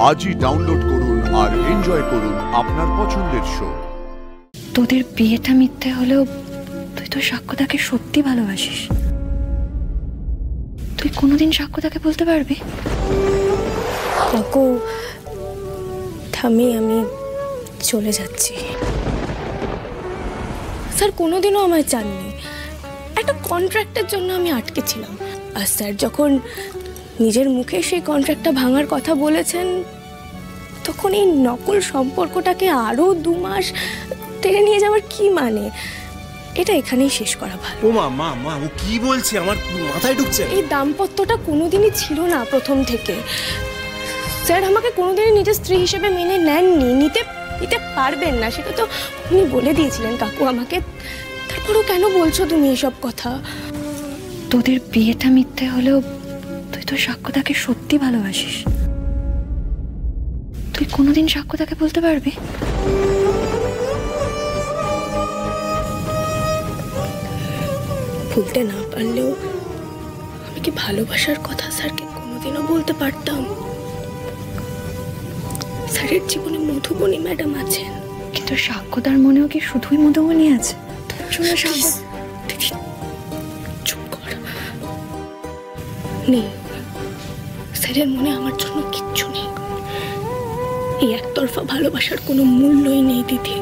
আজই ডাউনলোড করুন আর এনজয় করুন আপনার পছন্দের শো। তোদের বিয়েটা মিথ্যে হলেও তুই তো সাক্ষ্যদাকে সত্যি ভালোবাসিস। তুই কোনোদিন সাক্ষ্যদাকে বলতে পারবি? কাকু থামি, আমি চলে যাচ্ছি। স্যার কোনোদিনও আমায় চাননি, একটা কন্ট্রাক্টের জন্য আমি আটকে ছিলাম। আর স্যার যখন নিজের মুখে সেই কন্ট্রাক্টটা ভাঙার কথা বলেছেন, তখন এই নকল সম্পর্কটাকে আরও 2 মাস টেনে নিয়ে যাওয়ার কি মানে? এটা এখানেই শেষ করা ভালো। ও মা ও কি বলছে আমার মাথায় ঢুকছে। এই দাম্পত্যটা কোনোদিনই ছিল না প্রথম থেকে। স্যার আমাকে কোনোদিনই নিজের স্ত্রী হিসেবে মেনে নেননি, নিতে পারবেন না, সেটা তো উনি বলে দিয়েছিলেন কাকু আমাকে। তারপরেও কেন বলছো তুমি এসব কথা? তোদের বিয়েটা মিথ্যে হলেও তুই তো সাক্ষ্যদাকে সত্যি ভালোবাসিস। তুই কোনোদিন সাক্ষ্যদাকে বলতে পারবি? ভুলতে না পারলেও আমি কি ভালোবাসার কথা স্যারকে কোনোদিনও বলতে পারতাম? স্যারের জীবনে মধুবনী ম্যাডাম আছেন, কিন্তু সাক্ষ্যদার মনেও কি শুধুই মধুবনী আছে? চুপ কর। নেই, স্যারের মনে আমার জন্য কিচ্ছু নেই। এই একতরফা ভালোবাসার কোনো মূল্যই নেই দিদি।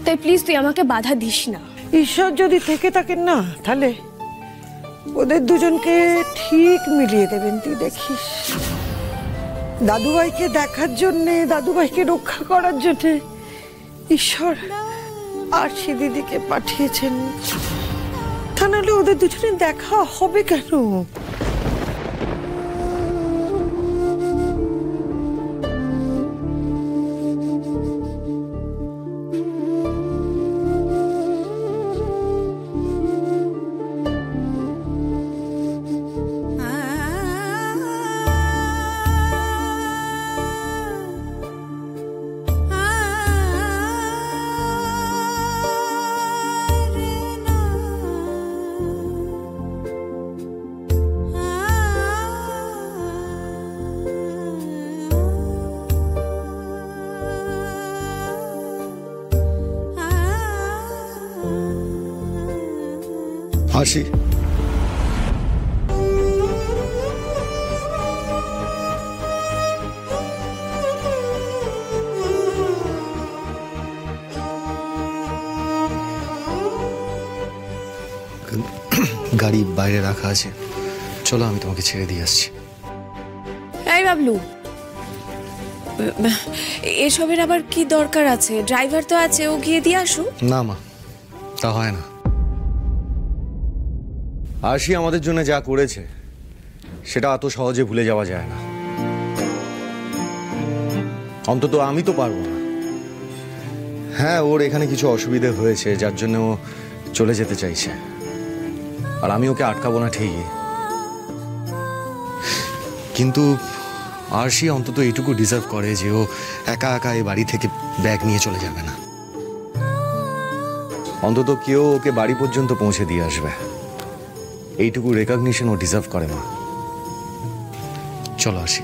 তাই প্লিজ তুই আমাকে বাধা দিস না। ঈশ্বর যদি থেকে থাকেন না, তাহলে ওদের দুজনকে ঠিক মিলিয়ে দেবেন, তুই দেখিস। দাদুভাইকে দেখার জন্যে, দাদুভাইকে রক্ষা করার জন্যে ঈশ্বর আরশি দিদিকে পাঠিয়েছেন। তা নাহলে ওদের দুজনের দেখা হবে কেন? আসি। গাড়ি বাইরে রাখা আছে, চলো আমি তোমাকে ছেড়ে দিয়ে আসছি। এই বাবলু, এসবের আবার কি দরকার আছে? ড্রাইভার তো আছে, ও গিয়ে দিয়ে আসুক। না মা, তা হয় না। আরশি আমাদের জন্য যা করেছে সেটা এত সহজে ভুলে যাওয়া যায় না। অন্তত আমি তো পারবো না। হ্যাঁ, ওর এখানে কিছু অসুবিধে হয়েছে যার জন্য ও চলে যেতে চাইছে, আর আমি ওকে আটকাবো না ঠিকই, কিন্তু আরশি অন্তত এইটুকু ডিজার্ভ করে যে ও একা একা এই বাড়ি থেকে ব্যাগ নিয়ে চলে যাবে না। অন্তত কেউ ওকে বাড়ি পর্যন্ত পৌঁছে দিয়ে আসবে, এইটুকু রেকগনিশন ও ডিজার্ভ করে। মা চলো আসি।